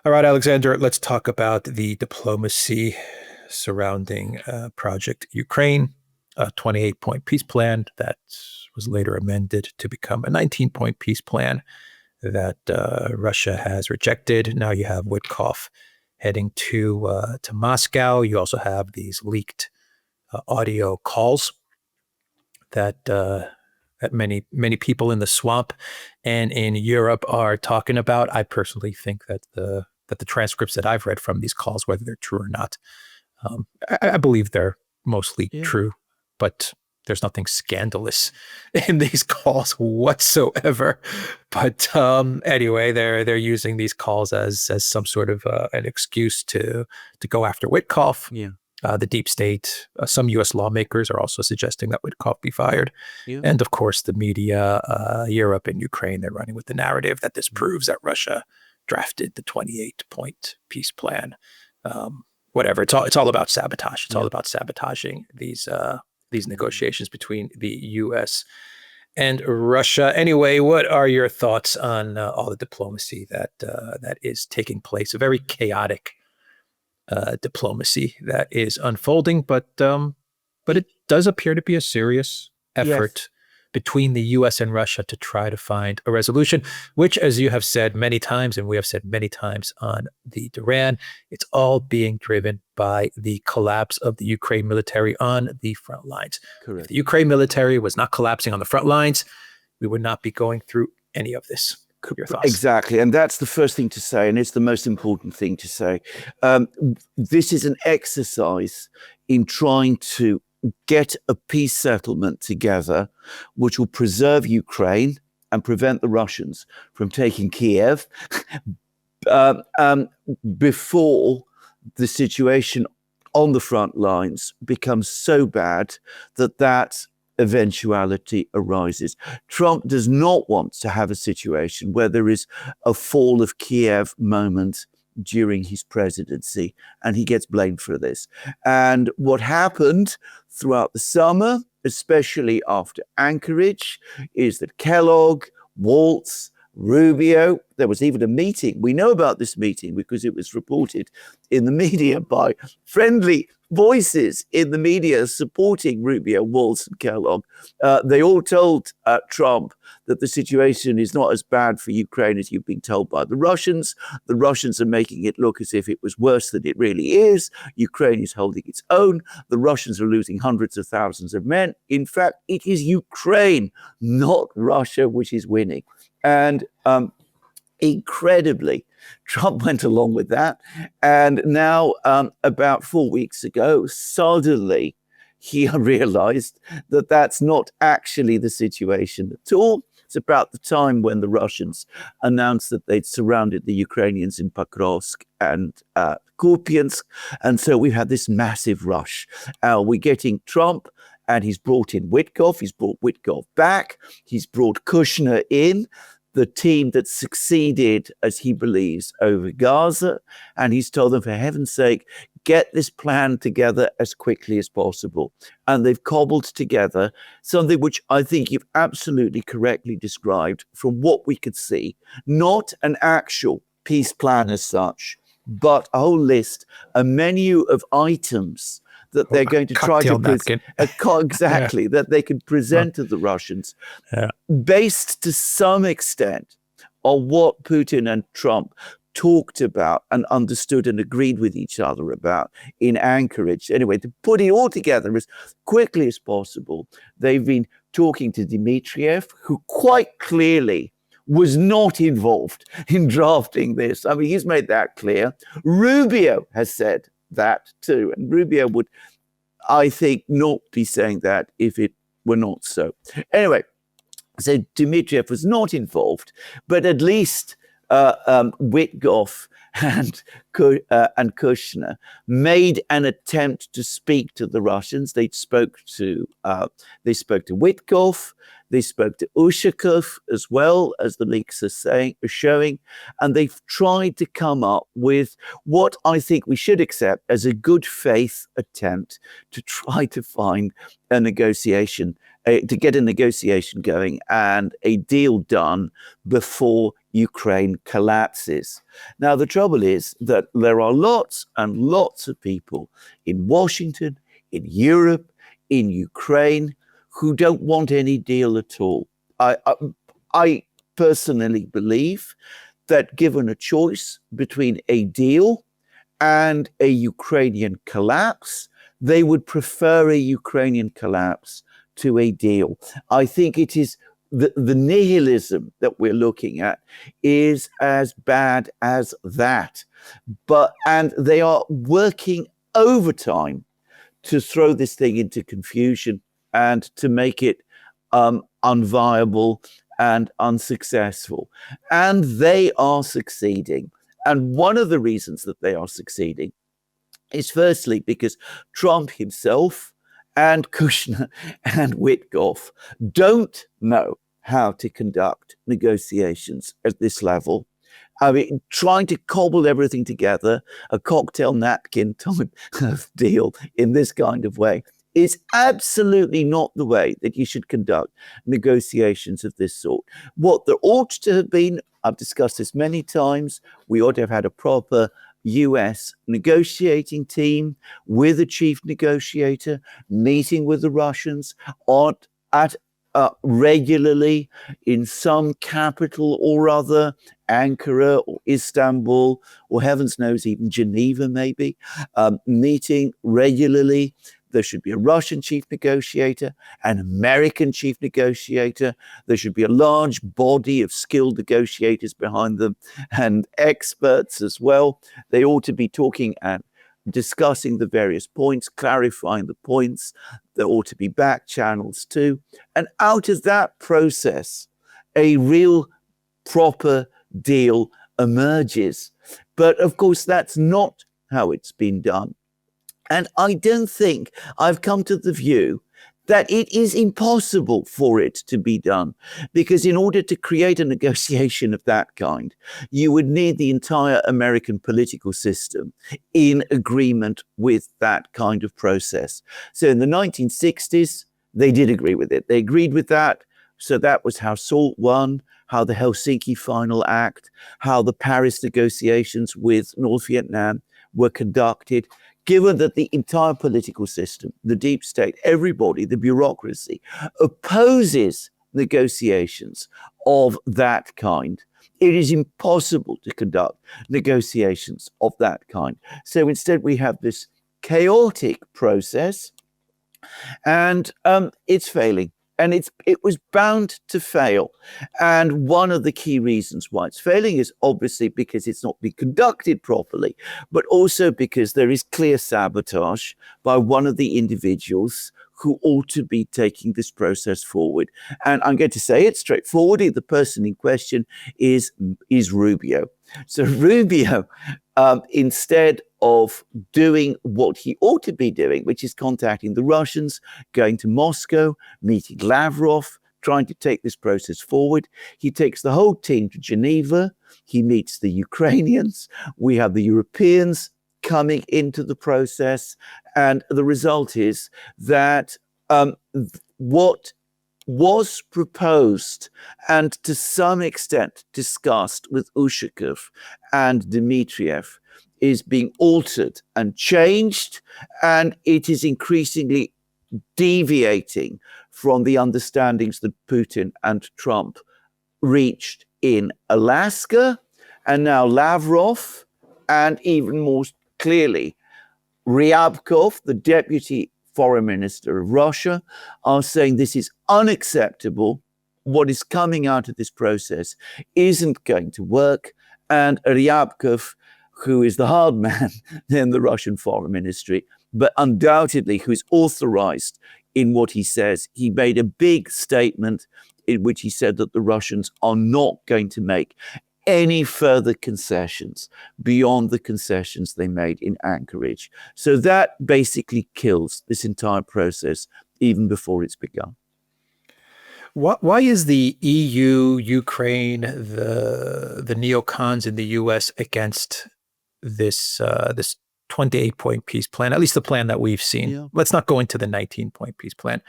All right, Alexander, let's talk about the diplomacy surrounding Project Ukraine, a 28-point peace plan that was later amended to become a 19-point peace plan that Russia has rejected. Now you have Witkoff heading to Moscow. You also have these leaked audio calls that many people in the swamp and in Europe are talking about. I personally think that the transcripts that I've read from these calls, whether they're true or not, I believe they're mostly true, but there's nothing scandalous in these calls whatsoever. But anyway, they're using these calls as some sort of an excuse to go after Witkoff. Yeah. The deep state, some U.S. lawmakers are also suggesting that Witkoff be fired. Yeah. And of course, the media, Europe and Ukraine, they're running with the narrative that this proves that Russia drafted the 28-point peace plan. Whatever. It's all about sabotage. It's all about sabotaging these negotiations between the U.S. and Russia. Anyway, what are your thoughts on all the diplomacy that is taking place? A very chaotic diplomacy that is unfolding, but it does appear to be a serious effort between the U.S. and Russia to try to find a resolution, which, as you have said many times, and we have said many times on the Duran, it's all being driven by the collapse of the Ukraine military on the front lines. Correct. If the Ukraine military was not collapsing on the front lines, we would not be going through any of this. Your thoughts? Exactly. And that's the first thing to say, and it's the most important thing to say. This is an exercise in trying to get a peace settlement together, which will preserve Ukraine and prevent the Russians from taking Kiev before the situation on the front lines becomes so bad that eventuality arises. Trump does not want to have a situation where there is a fall of Kiev moment during his presidency, and he gets blamed for this. And what happened throughout the summer, especially after Anchorage, is that Kellogg, Waltz, Rubio, there was even a meeting. We know about this meeting because it was reported in the media by friendly voices in the media supporting Rubio, Waltz, and Kellogg. They all told Trump that the situation is not as bad for Ukraine as you've been told by the Russians. The Russians are making it look as if it was worse than it really is. Ukraine is holding its own. The Russians are losing hundreds of thousands of men. In fact, it is Ukraine, not Russia, which is winning. And incredibly, Trump went along with that. And now, about 4 weeks ago, suddenly he realized that that's not actually the situation at all. It's about the time when the Russians announced that they'd surrounded the Ukrainians in Pokrovsk and Kupiansk. And so we've had this massive rush. We're getting Trump, and he's brought in Witkoff. He's brought Witkoff back. He's brought Kushner in, the team that succeeded, as he believes, over Gaza. And he's told them, for heaven's sake, get this plan together as quickly as possible. And they've cobbled together something which I think you've absolutely correctly described from what we could see, not an actual peace plan as such, but a whole list, a menu of items that they're going to try to present, exactly, that they can present to the Russians, based to some extent on what Putin and Trump talked about and understood and agreed with each other about in Anchorage. Anyway, to put it all together as quickly as possible, they've been talking to Dmitriev, who quite clearly was not involved in drafting this. I mean, he's made that clear. Rubio has said that too. And Rubio would, I think, not be saying that if it were not so. Anyway, so Dmitriev was not involved, but at least Witkoff and Kushner made an attempt to speak to the Russians. They spoke to Witkoff. They spoke to Ushakov as well, as the leaks are showing, and they've tried to come up with what I think we should accept as a good faith attempt to try to find a negotiation, to get a negotiation going and a deal done before Ukraine collapses. Now, the trouble is that there are lots and lots of people in Washington, in Europe, in Ukraine, who don't want any deal at all. I personally believe that given a choice between a deal and a Ukrainian collapse, they would prefer a Ukrainian collapse to a deal. I think it is the nihilism that we're looking at is as bad as that. And they are working overtime to throw this thing into confusion and to make it unviable and unsuccessful. And they are succeeding. And one of the reasons that they are succeeding is firstly because Trump himself and Kushner and Witkoff don't know how to conduct negotiations at this level. I mean, trying to cobble everything together, a cocktail napkin type of deal in this kind of way is absolutely not the way that you should conduct negotiations of this sort. What there ought to have been, I've discussed this many times, we ought to have had a proper US negotiating team with a chief negotiator, meeting with the Russians regularly in some capital or other, Ankara or Istanbul, or heavens knows, even Geneva maybe, meeting regularly. There should be a Russian chief negotiator, an American chief negotiator. There should be a large body of skilled negotiators behind them and experts as well. They ought to be talking and discussing the various points, clarifying the points. There ought to be back channels too. And out of that process, a real proper deal emerges. But of course, that's not how it's been done. And I don't think I've come to the view that it is impossible for it to be done, because in order to create a negotiation of that kind, you would need the entire American political system in agreement with that kind of process. So in the 1960s, they did agree with it. They agreed with that. So that was how SALT won, how the Helsinki Final Act, how the Paris negotiations with North Vietnam were conducted. Given that the entire political system, the deep state, everybody, the bureaucracy, opposes negotiations of that kind, it is impossible to conduct negotiations of that kind. So instead, we have this chaotic process, and it's failing. And it was bound to fail. And one of the key reasons why it's failing is obviously because it's not being conducted properly, but also because there is clear sabotage by one of the individuals who ought to be taking this process forward. And I'm going to say it straightforwardly. The person in question is Rubio. So Rubio, instead of doing what he ought to be doing, which is contacting the Russians, going to Moscow, meeting Lavrov, trying to take this process forward, he takes the whole team to Geneva. He meets the Ukrainians. We have the Europeans coming into the process. And the result is that what was proposed and to some extent discussed with Ushakov and Dmitriev is being altered and changed, and it is increasingly deviating from the understandings that Putin and Trump reached in Alaska, and now Lavrov, and even more clearly, Ryabkov, the deputy foreign minister of Russia, are saying this is unacceptable. What is coming out of this process isn't going to work. And Ryabkov, who is the hard man in the Russian foreign ministry, but undoubtedly who's authorized in what he says, he made a big statement in which he said that the Russians are not going to make any further concessions beyond the concessions they made in Anchorage. So that basically kills this entire process even before it's begun. Why is the EU, Ukraine, the neocons in the US against this 28-point peace plan? At least the plan that we've seen. Yeah. Let's not go into the 19-point peace plan.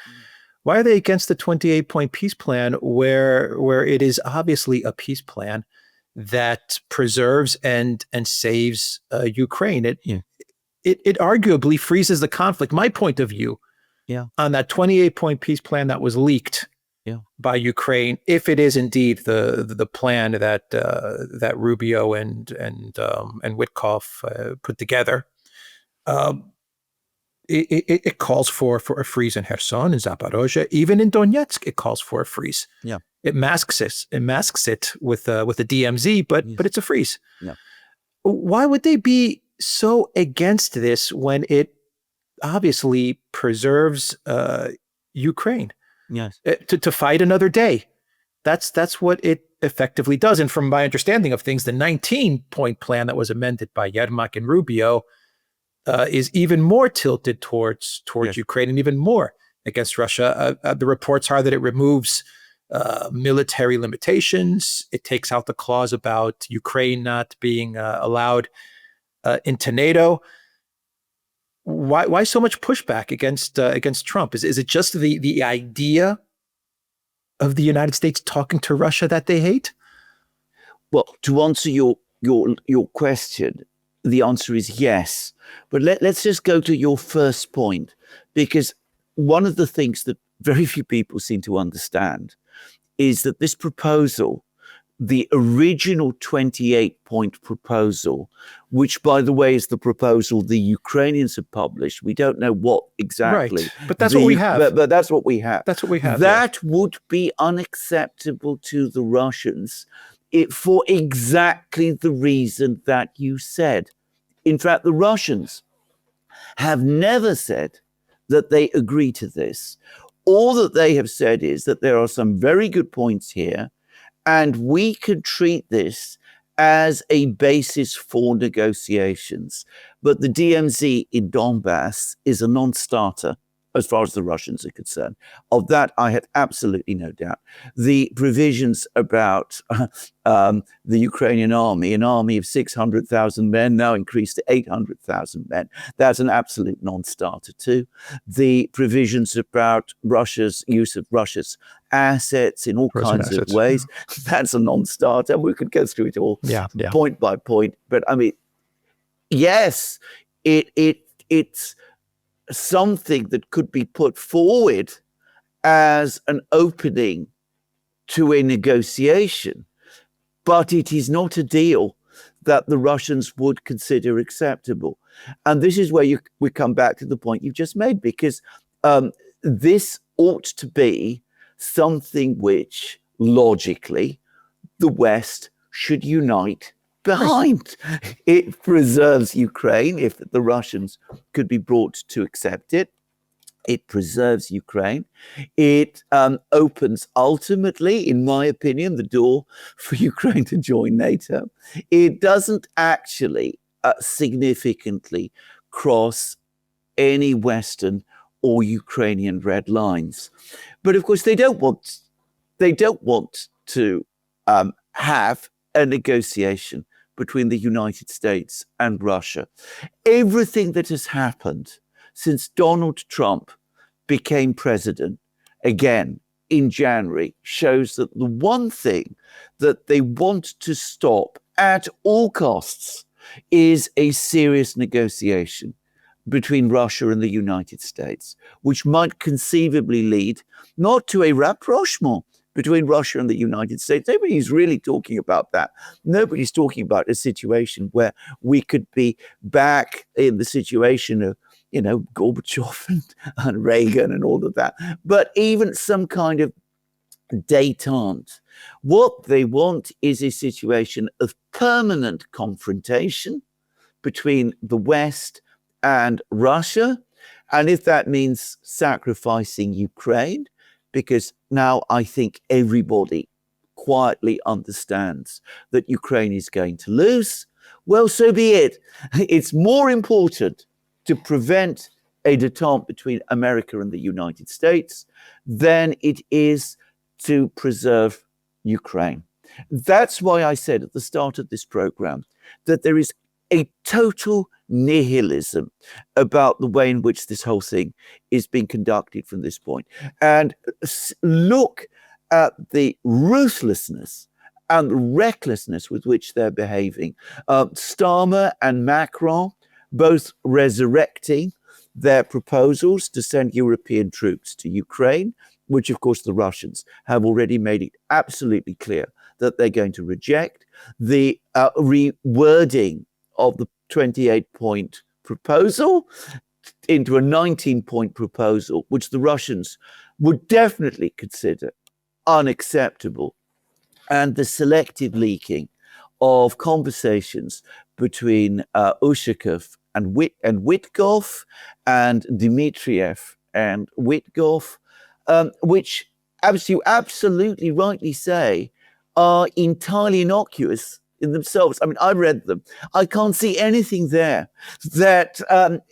Why are they against the 28-point peace plan, where it is obviously a peace plan that preserves and saves Ukraine? It arguably freezes the conflict. My point of view on that 28-point peace plan that was leaked by Ukraine, if it is indeed the plan that Rubio and Witkoff put together, it calls for a freeze in Kherson and Zaporozhye. Even in Donetsk, it calls for a freeze. Yeah. It masks it with the DMZ, but it's a freeze. Yeah. Why would they be so against this when it obviously preserves Ukraine? Yes. To fight another day. That's what it effectively does. And from my understanding of things, the 19-point plan that was amended by Yermak and Rubio is even more tilted towards Ukraine and even more against Russia. The reports are that it removes military limitations. It takes out the clause about Ukraine not being allowed into NATO. Why so much pushback against Trump? Is it just the idea of the United States talking to Russia that they hate? Well, to answer your question, the answer is yes. But let's just go to your first point, because one of the things that very few people seem to understand is that this proposal, the original 28-point proposal, which, by the way, is the proposal the Ukrainians have published. We don't know what exactly. Right. But that's what we have. But that's what we have. That's what we have. That would be unacceptable to the Russians for exactly the reason that you said. In fact, the Russians have never said that they agree to this. All that they have said is that there are some very good points here, and we can treat this as a basis for negotiations. But the DMZ in Donbass is a non-starter as far as the Russians are concerned. Of that, I had absolutely no doubt. The provisions about the Ukrainian army, an army of 600,000 men, now increased to 800,000 men, that's an absolute non-starter too. The provisions about Russia's use of Russia's assets in all kinds of ways, that's a non-starter. We could go through it all point by point. But I mean, yes, it's something that could be put forward as an opening to a negotiation, but it is not a deal that the Russians would consider acceptable. And this is where we come back to the point you've just made, because this ought to be something which, logically, the West should unite behind. It preserves Ukraine if the Russians could be brought to accept it. It preserves Ukraine. It opens, ultimately, in my opinion, the door for Ukraine to join NATO. It doesn't actually significantly cross any Western or Ukrainian red lines. But of course, they don't want to have a negotiation between the United States and Russia. Everything that has happened since Donald Trump became president, again, in January, shows that the one thing that they want to stop at all costs is a serious negotiation between Russia and the United States, which might conceivably lead not to a rapprochement between Russia and the United States. Nobody's really talking about that. Nobody's talking about a situation where we could be back in the situation of, Gorbachev and Reagan and all of that. But even some kind of détente. What they want is a situation of permanent confrontation between the West and Russia. And if that means sacrificing Ukraine, because now I think everybody quietly understands that Ukraine is going to lose, well, so be it. It's more important to prevent a détente between America and the United States than it is to preserve Ukraine. That's why I said at the start of this program that there is a total nihilism about the way in which this whole thing is being conducted from this point. And look at the ruthlessness and the recklessness with which they're behaving. Starmer and Macron both resurrecting their proposals to send European troops to Ukraine, which of course the Russians have already made it absolutely clear that they're going to reject. The rewording of the 28-point proposal into a 19-point proposal, which the Russians would definitely consider unacceptable, and the selective leaking of conversations between Ushakov and Witkoff and Dmitriev and Witkoff, which, as you absolutely rightly say, are entirely innocuous in themselves. I mean, I read them. I can't see anything there that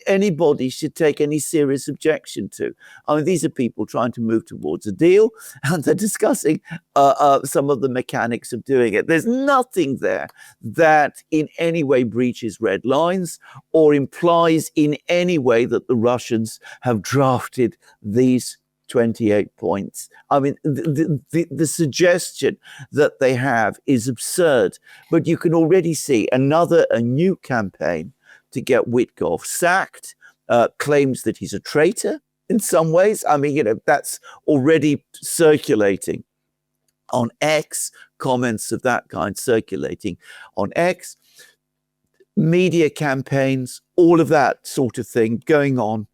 anybody should take any serious objection to. I mean, these are people trying to move towards a deal, and they're discussing some of the mechanics of doing it. There's nothing there that in any way breaches red lines or implies in any way that the Russians have drafted these 28 points. I mean, the suggestion that they have is absurd, but you can already see a new campaign to get Witkoff sacked, claims that he's a traitor in some ways. I mean, that's already circulating on X, comments of that kind circulating on X, media campaigns, all of that sort of thing going on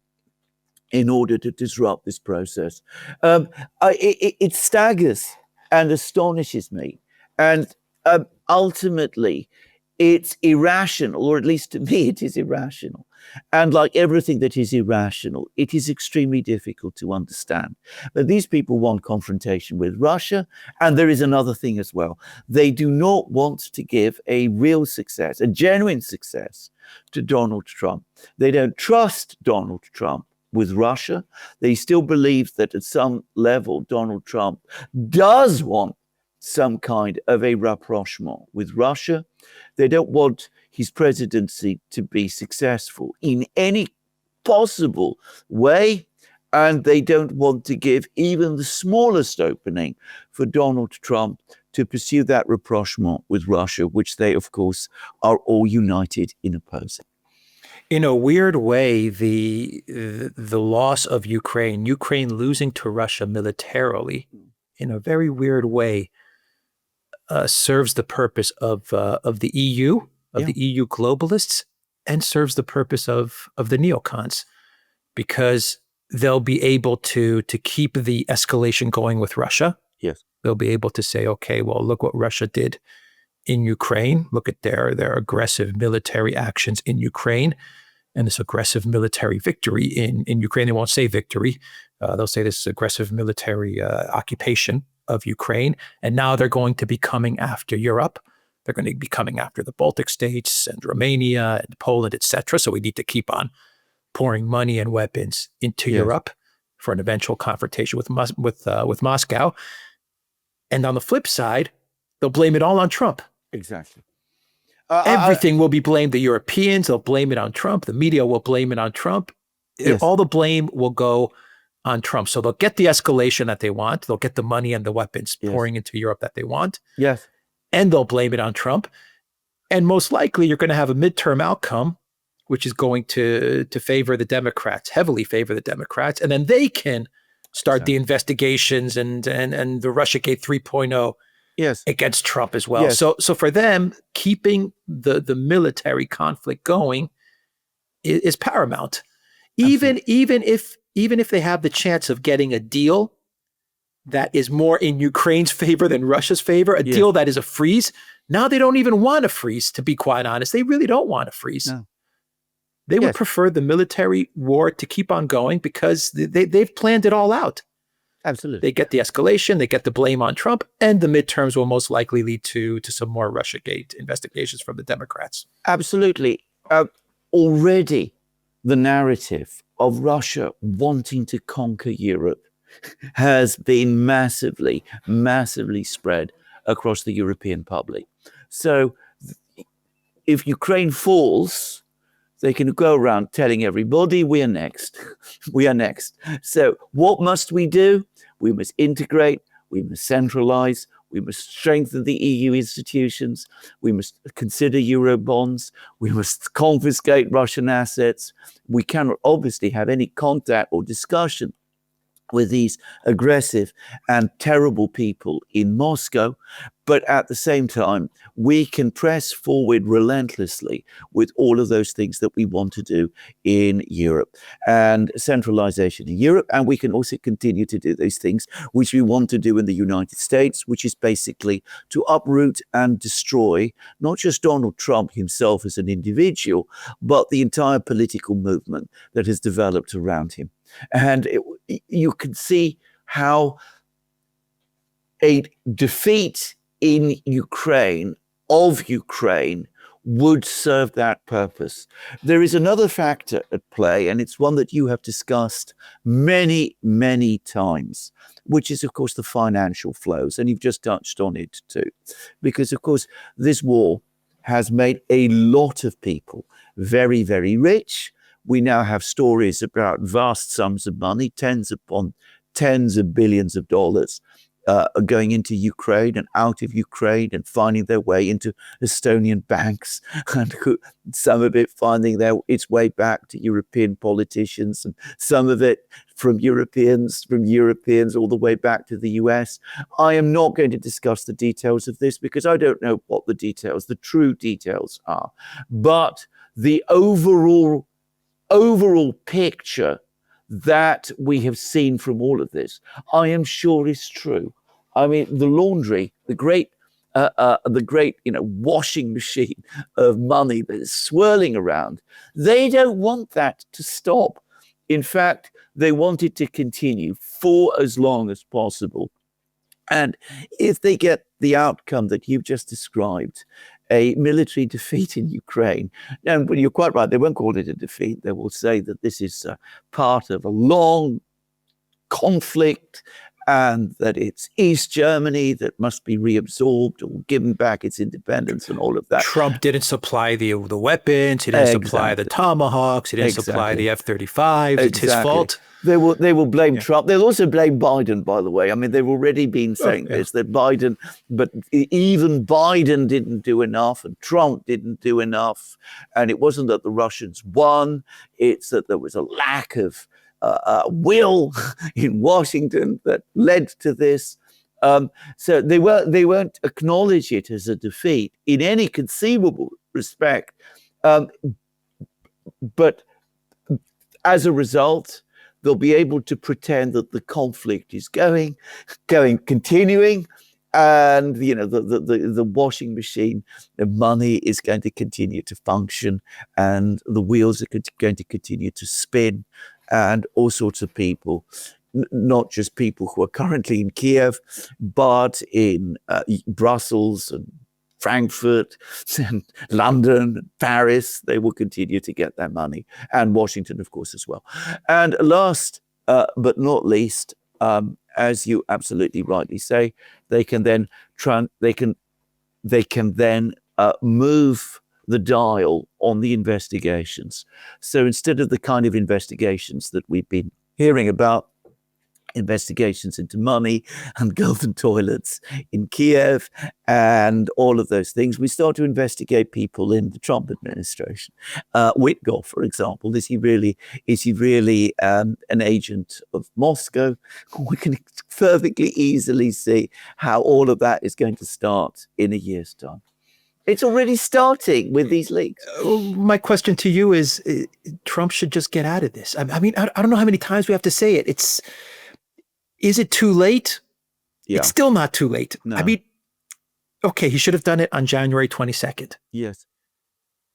in order to disrupt this process. It staggers and astonishes me. And ultimately, it's irrational, or at least to me, it is irrational. And like everything that is irrational, it is extremely difficult to understand. But these people want confrontation with Russia. And there is another thing as well. They do not want to give a real success, a genuine success to Donald Trump. They don't trust Donald Trump with Russia. They still believe that at some level, Donald Trump does want some kind of a rapprochement with Russia. They don't want his presidency to be successful in any possible way. And they don't want to give even the smallest opening for Donald Trump to pursue that rapprochement with Russia, which they, of course, are all united in opposing. In a weird way, the loss of Ukraine losing to Russia militarily, in a very weird way, serves the purpose of the EU, the EU globalists, and serves the purpose of the neocons, because they'll be able to keep the escalation going with Russia. Yes, they'll be able to say, okay, well, look what Russia did in Ukraine. Look at their aggressive military actions in Ukraine and this aggressive military victory in Ukraine. They won't say victory. They'll say this aggressive military occupation of Ukraine. And now they're going to be coming after Europe. They're going to be coming after the Baltic states and Romania and Poland, etc. So we need to keep on pouring money and weapons into Europe for an eventual confrontation with Moscow. And on the flip side, they'll blame it all on Trump. Exactly. Everything will be blamed. The Europeans, they'll blame it on Trump. The media will blame it on Trump. Yes. All the blame will go on Trump. So they'll get the escalation that they want. They'll get the money and the weapons pouring into Europe that they want. Yes. And they'll blame it on Trump. And most likely you're going to have a midterm outcome, which is going to favor the Democrats, heavily favor the Democrats. And then they can start the investigations and the Russiagate 3.0 against Trump as well. So for them, keeping the military conflict going is paramount. Even if they have the chance of getting a deal that is more in Ukraine's favor than Russia's favor, a deal that is a freeze. Now they don't even want a freeze, to be quite honest. They really don't want a freeze. No. They would prefer the military war to keep on going because they've planned it all out. Absolutely. They get the escalation, they get the blame on Trump, and the midterms will most likely lead to some more Russiagate investigations from the Democrats. Absolutely. Already the narrative of Russia wanting to conquer Europe has been massively, massively spread across the European public. So if Ukraine falls, they can go around telling everybody we are next. We are next. So what must we do? We must integrate, we must centralize, we must strengthen the EU institutions, we must consider Euro bonds, we must confiscate Russian assets. We cannot obviously have any contact or discussion with these aggressive and terrible people in Moscow. But at the same time, we can press forward relentlessly with all of those things that we want to do in Europe and centralization in Europe. And we can also continue to do those things which we want to do in the United States, which is basically to uproot and destroy not just Donald Trump himself as an individual, but the entire political movement that has developed around him. And you can see how a defeat in Ukraine, of Ukraine, would serve that purpose. There is another factor at play, and it's one that you have discussed many, many times, which is, of course, the financial flows. And you've just touched on it too. Because, of course, this war has made a lot of people very, very rich. We now have stories about vast sums of money, tens of billions of dollars going into Ukraine and out of Ukraine and finding their way into Estonian banks, and some of it finding its way back to European politicians, and some of it from Europeans all the way back to the US. I am not going to discuss the details of this because I don't know what the true details are. But the overall picture that we have seen from all of this, I am sure is true. I mean, the laundry, the great washing machine of money that is swirling around, they don't want that to stop. In fact, they want it to continue for as long as possible. And if they get the outcome that you've just described, a military defeat in Ukraine, and you're quite right, they won't call it a defeat. They will say that this is part of a long conflict, and that it's East Germany that must be reabsorbed or given back its independence and all of that. Trump didn't supply the weapons. He didn't supply the Tomahawks. He didn't supply the F-35s. It's his fault. They will blame Trump. They'll also blame Biden, by the way. I mean, they've already been saying this, that Biden, but even Biden didn't do enough and Trump didn't do enough. And it wasn't that the Russians won. It's that there was a lack of will in Washington that led to this. So they won't acknowledge it as a defeat in any conceivable respect. But as a result, they'll be able to pretend that the conflict is continuing, and the washing machine of money is going to continue to function, and the wheels are going to continue to spin, and all sorts of people, not just people who are currently in Kiev, but in Brussels and Frankfurt and London and Paris, they will continue to get their money, and Washington, of course, as well. And last but not least, as you absolutely rightly say, they can then move the dial on the investigations. So instead of the kind of investigations that we've been hearing about, investigations into money and golden toilets in Kiev and all of those things, we start to investigate people in the Trump administration. Witkoff, for example, is he really an agent of Moscow? We can perfectly easily see how all of that is going to start in a year's time. It's already starting with these leaks. My question to you is, Trump should just get out of this. I mean, I don't know how many times we have to say it. Is it too late? Yeah. It's still not too late. No. I mean, okay, he should have done it on January 22nd. Yes.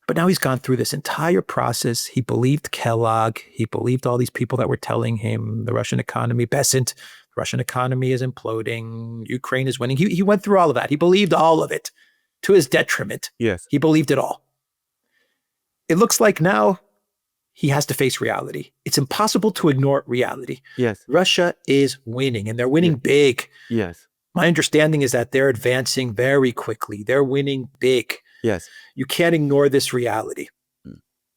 But now he's gone through this entire process. He believed Kellogg. He believed all these people that were telling him the Russian economy, Besant, the Russian economy is imploding. Ukraine is winning. He went through all of that. He believed all of it to his detriment. Yes. He believed it all. It looks like now he has to face reality. It's impossible to ignore reality. Yes. Russia is winning, and they're winning big. Yes. My understanding is that they're advancing very quickly. They're winning big. Yes. You can't ignore this reality.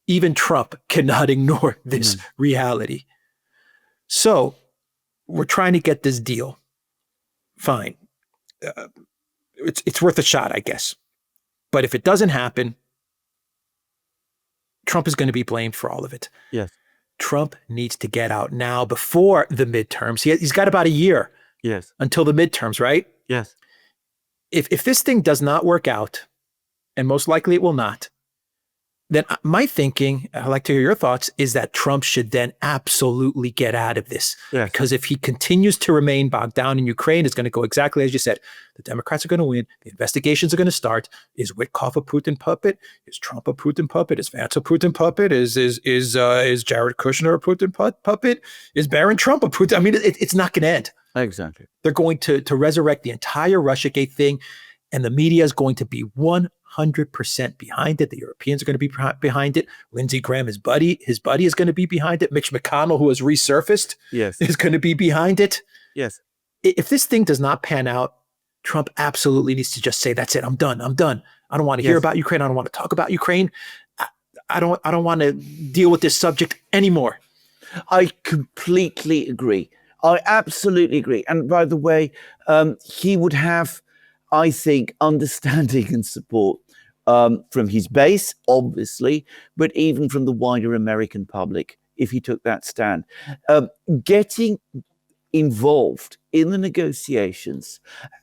Even Trump cannot ignore this reality. So we're trying to get this deal. Fine. It's worth a shot, I guess. But if it doesn't happen, Trump is going to be blamed for all of it. Yes. Trump needs to get out now before the midterms. He's got about a year until the midterms, right? Yes. If this thing does not work out, and most likely it will not, then my thinking, I'd like to hear your thoughts, is that Trump should then absolutely get out of this. Yes. Because if he continues to remain bogged down in Ukraine, it's going to go exactly as you said. The Democrats are going to win. The investigations are going to start. Is Witkoff a Putin puppet? Is Trump a Putin puppet? Is Vance a Putin puppet? Is Jared Kushner a Putin puppet? Is Barron Trump a Putin? I mean, it's not going to end. Exactly. They're going to resurrect the entire Russiagate thing, and the media is going to be 100% behind it. The Europeans are going to be behind it. Lindsey Graham, his buddy is going to be behind it. Mitch McConnell, who has resurfaced, is going to be behind it. Yes. If this thing does not pan out, Trump absolutely needs to just say, "That's it. I'm done. I'm done. I don't want to hear about Ukraine. I don't want to talk about Ukraine. I don't want to deal with this subject anymore." I completely agree. I absolutely agree. And by the way, he would have, I think, understanding and support from his base, obviously, but even from the wider American public if he took that stand. Getting involved in the negotiations,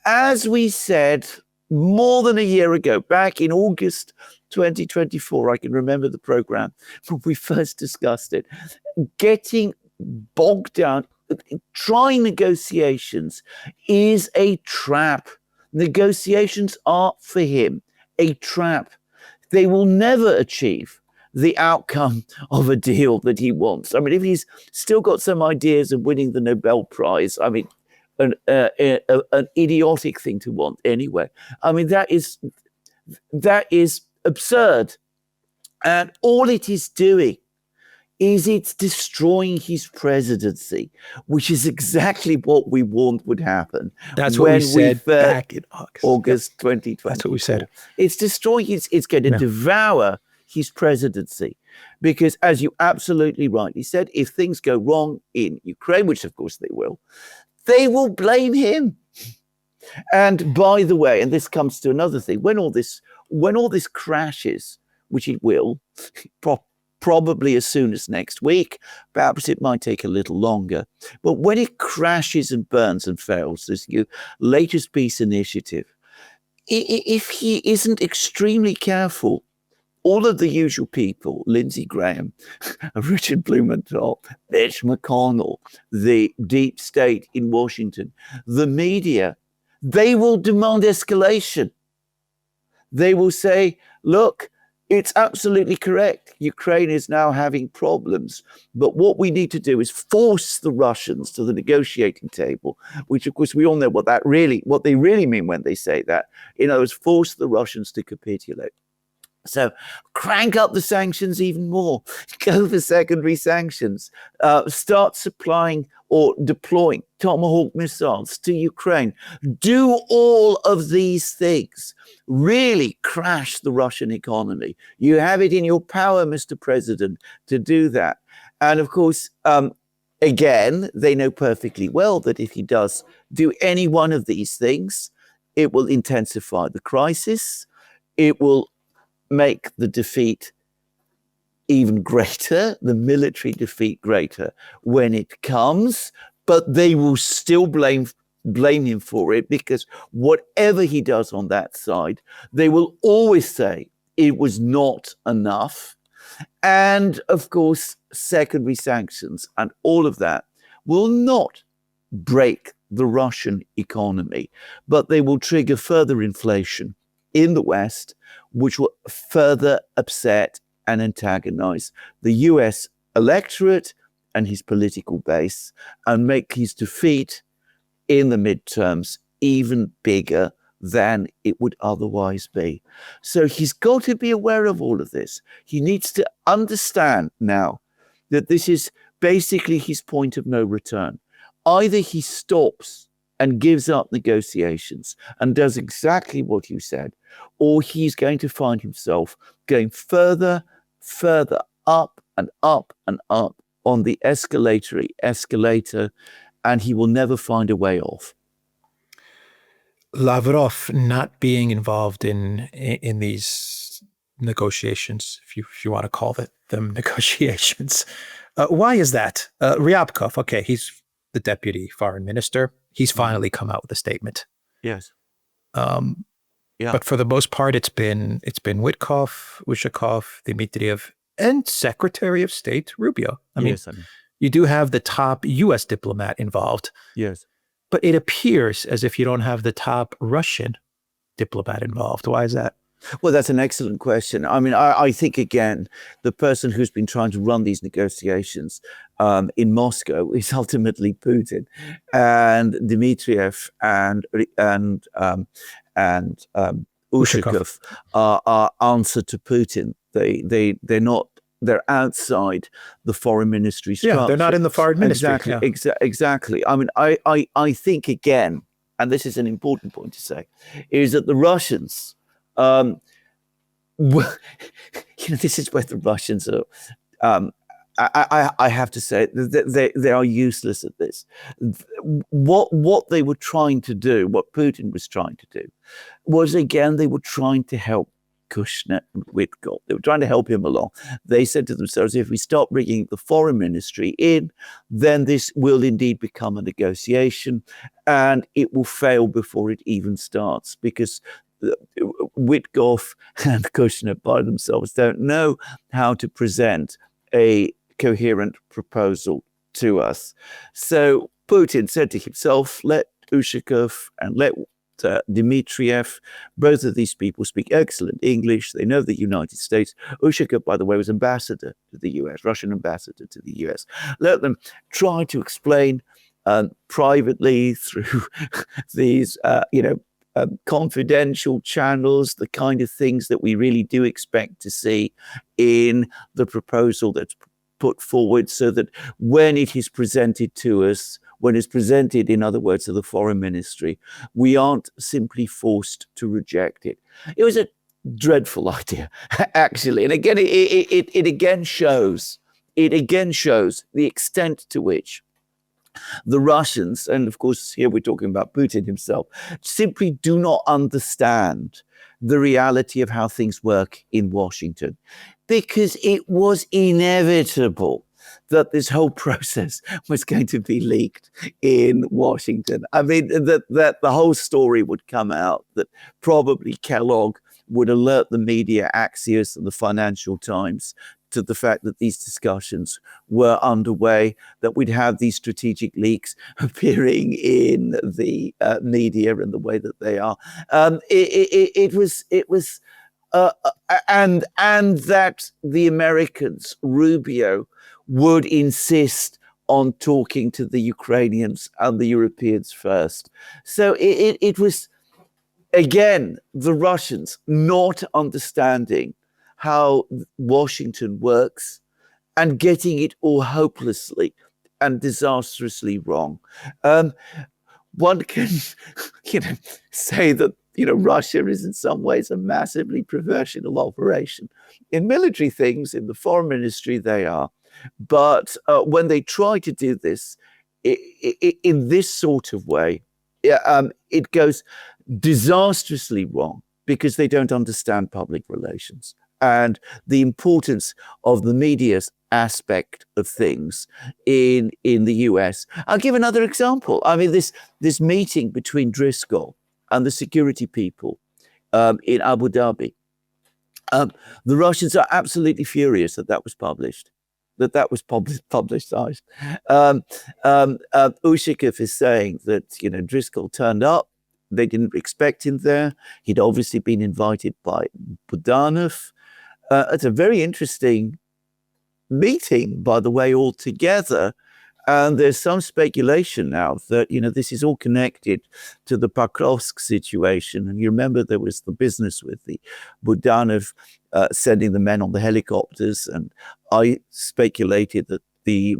as we said more than a year ago, back in August 2024, I can remember the program when we first discussed it, getting bogged down, trying negotiations is a trap. Negotiations are, for him, a trap. They will never achieve the outcome of a deal that he wants. I mean, if he's still got some ideas of winning the Nobel Prize, I mean, an idiotic thing to want anyway. I mean, that is absurd. And all it is doing is it's destroying his presidency, which is exactly what we warned would happen. That's what we said back in August 2020. That's what we said. It's destroying it's going to devour his presidency. Because as you absolutely rightly said, if things go wrong in Ukraine, which of course they will blame him. And by the way, and this comes to another thing, when all this crashes, which it will, probably as soon as next week, perhaps it might take a little longer. But when it crashes and burns and fails, this latest peace initiative, if he isn't extremely careful, all of the usual people, Lindsey Graham, Richard Blumenthal, Mitch McConnell, the deep state in Washington, the media, they will demand escalation. They will say, look, it's absolutely correct. Ukraine is now having problems. But what we need to do is force the Russians to the negotiating table, which, of course, we all know what they really mean when they say that. In other words, force the Russians to capitulate. So crank up the sanctions even more. Go for secondary sanctions. Start supplying or deploying Tomahawk missiles to Ukraine. Do all of these things. Really crash the Russian economy. You have it in your power, Mr. President, to do that. And of course, again, they know perfectly well that if he does do any one of these things, it will intensify the crisis. It will make the defeat even greater, the military defeat greater when it comes, but they will still blame him for it, because whatever he does on that side, they will always say it was not enough. And of course, secondary sanctions and all of that will not break the Russian economy, but they will trigger further inflation in the West, which will further upset and antagonize the US electorate and his political base, and make his defeat in the midterms even bigger than it would otherwise be. So he's got to be aware of all of this. He needs to understand now that this is basically his point of no return. Either he stops and gives up negotiations and does exactly what you said, or he's going to find himself going further up and up and up on the escalator, and he will never find a way off. Lavrov not being involved in these negotiations, if you want to call them negotiations. Why is that? Ryabkov, okay, he's the deputy foreign minister. He's finally come out with a statement. Yes. But for the most part, it's been Witkov, Ushakov, Dmitriev, and Secretary of State Rubio. I mean, you do have the top U.S. diplomat involved. Yes. But it appears as if you don't have the top Russian diplomat involved. Why is that? Well, that's an excellent question. I mean, I think, again, the person who's been trying to run these negotiations in Moscow is ultimately Putin. And Dmitriev and Ushakov are answer to Putin. They're outside the foreign ministry structure. Yeah, they're not in the foreign ministry. Exactly. I mean, I think, again, and this is an important point to say, is that the Russians, this is where the Russians are, I have to say, they are useless at this. What they were trying to do, what Putin was trying to do, was, again, they were trying to help Kushner and Witkov. They were trying to help him along. They said to themselves, if we stop bringing the foreign ministry in, then this will indeed become a negotiation, and it will fail before it even starts, because Witkov and Kushner by themselves don't know how to present a coherent proposal to us. So Putin said to himself, let Ushakov and let Dmitriev, both of these people speak excellent English. They know the United States. Ushakov, by the way, was ambassador to the US, Russian ambassador to the US. Let them try to explain privately through these, confidential channels, the kind of things that we really do expect to see in the proposal that's put forward, so that when it is presented to us, when it's presented, in other words, to the foreign ministry, we aren't simply forced to reject it. It was a dreadful idea, actually. And again, it again shows the extent to which the Russians, and of course here we're talking about Putin himself, simply do not understand the reality of how things work in Washington, because it was inevitable that this whole process was going to be leaked in Washington. I mean, that the whole story would come out, that probably Kellogg would alert the media, Axios and the Financial Times, to the fact that these discussions were underway, that we'd have these strategic leaks appearing in the media in the way that they are. And that the Americans, Rubio, would insist on talking to the Ukrainians and the Europeans first. So it was, again, the Russians not understanding how Washington works and getting it all hopelessly and disastrously wrong. One can, say that, Russia is in some ways a massively professional operation. In military things, in the foreign ministry, they are. But when they try to do this in this sort of way, it goes disastrously wrong, because they don't understand public relations and the importance of the media's aspect of things in the US. I'll give another example. I mean, this meeting between Driscoll and the security people in Abu Dhabi. The Russians are absolutely furious that was published. That was publicized. Ushakov is saying that Driscoll turned up. They didn't expect him there. He'd obviously been invited by Budanov. It's a very interesting meeting, by the way, altogether. And there's some speculation now that, this is all connected to the Pokrovsk situation. And you remember there was the business with the Budanov sending the men on the helicopters. And I speculated that the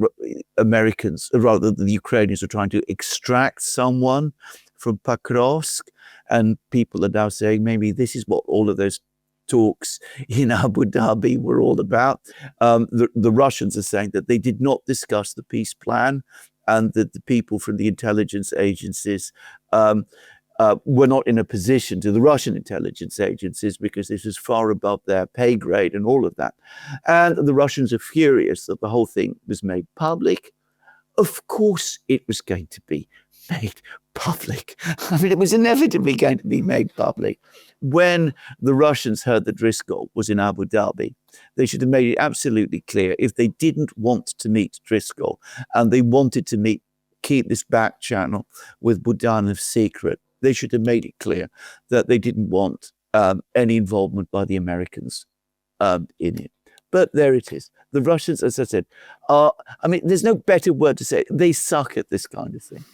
Americans, or rather the Ukrainians, are trying to extract someone from Pokrovsk. And people are now saying maybe this is what all of those talks in Abu Dhabi were all about. The Russians are saying that they did not discuss the peace plan, and that the people from the intelligence agencies were not in a position to the Russian intelligence agencies, because this is far above their pay grade and all of that. And the Russians are furious that the whole thing was made public. Of course it was going to be made public. I mean, it was inevitably going to be made public. When the Russians heard that Driscoll was in Abu Dhabi, they should have made it absolutely clear, if they didn't want to meet Driscoll and they wanted to keep this back channel with Budanov secret, they should have made it clear that they didn't want any involvement by the Americans in it. But there it is. The Russians, as I said, there's no better word to say it. They suck at this kind of thing.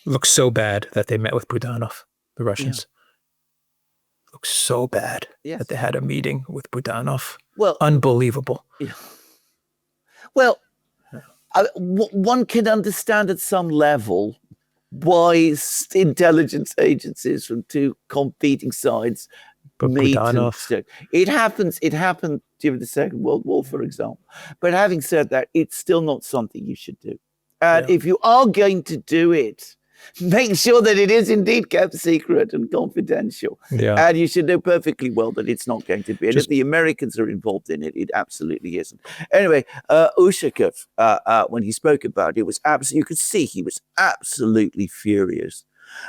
Looks so bad that they met with Budanov, the Russians. Yeah. Looks so bad that they had a meeting with Budanov. Well, unbelievable. Yeah. Well, one can understand at some level why intelligence agencies from two competing sides meet. It happened during the Second World War, for example. But having said that, it's still not something you should do. And if you are going to do it, make sure that it is indeed kept secret and confidential. Yeah. And you should know perfectly well that it's not going to be. And if the Americans are involved in it, it absolutely isn't. Anyway, Ushakov, when he spoke about it, you could see he was absolutely furious.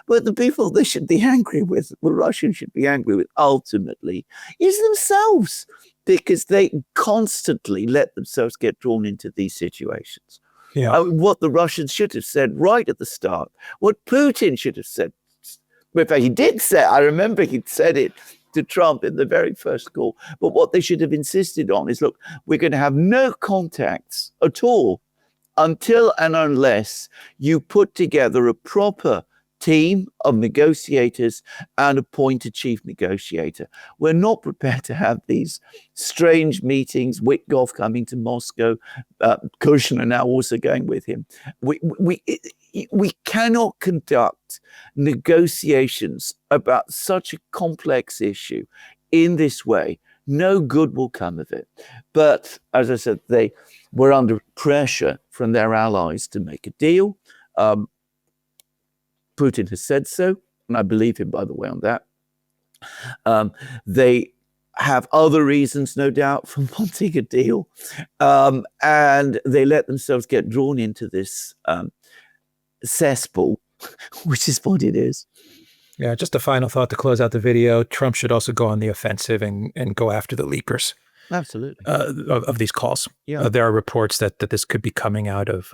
But the people they should be angry with, the Russians should be angry with ultimately, is themselves, because they constantly let themselves get drawn into these situations. Yeah. What the Russians should have said right at the start, what Putin should have said. In fact, he did say, I remember he said it to Trump in the very first call. But what they should have insisted on is, look, we're going to have no contacts at all until and unless you put together a proper team of negotiators and appoint a chief negotiator. We're not prepared to have these strange meetings, Witkoff coming to Moscow, Kushner now also going with him. We cannot conduct negotiations about such a complex issue in this way. No good will come of it. But as I said, they were under pressure from their allies to make a deal. Putin has said so, and I believe him, by the way, on that. They have other reasons, no doubt, for wanting a deal, and they let themselves get drawn into this cesspool, which is what it is. Yeah, just a final thought to close out the video. Trump should also go on the offensive and go after the leakers. Absolutely. Of these calls. Yeah. There are reports that this could be coming out of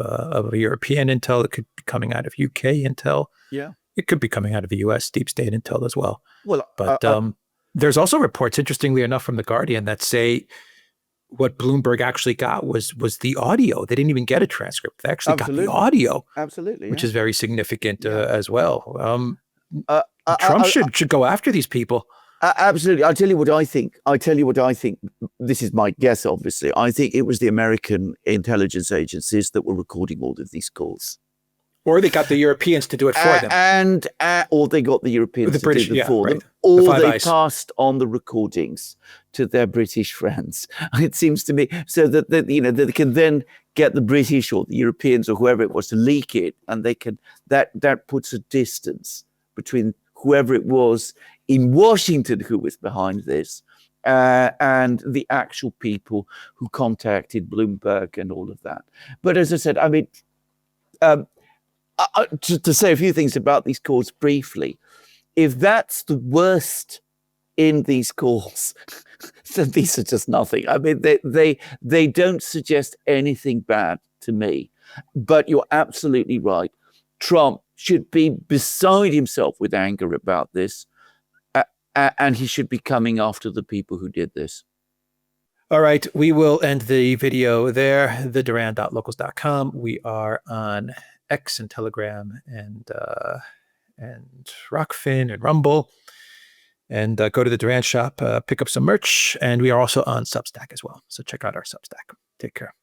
European intel. It could be coming out of UK intel. Yeah. It could be coming out of the US deep state intel as well. Well, but there's also reports, interestingly enough, from The Guardian that say what Bloomberg actually got was the audio. They didn't even get a transcript. They actually got the audio. Absolutely. Which is very significant as well. Trump should go after these people. Absolutely. I'll tell you what I think. This is my guess, obviously. I think it was the American intelligence agencies that were recording all of these calls. Or they got the Europeans to do it for them. Or they got the Europeans to do it for them. Or they passed on the recordings to their British friends. It seems to me, so that they can then get the British or the Europeans or whoever it was to leak it, and they can that puts a distance between whoever it was in Washington who was behind this and the actual people who contacted Bloomberg and all of that. But as I said, I mean, to say a few things about these calls briefly, if that's the worst in these calls, then these are just nothing. I mean, they don't suggest anything bad to me. But you're absolutely right. Trump should be beside himself with anger about this, and he should be coming after the people who did this. All right, we will end the video there. theduran.locals.com. We are on X and Telegram and Rockfin and Rumble. And go to the Duran shop, pick up some merch. And we are also on Substack as well. So check out our Substack. Take care.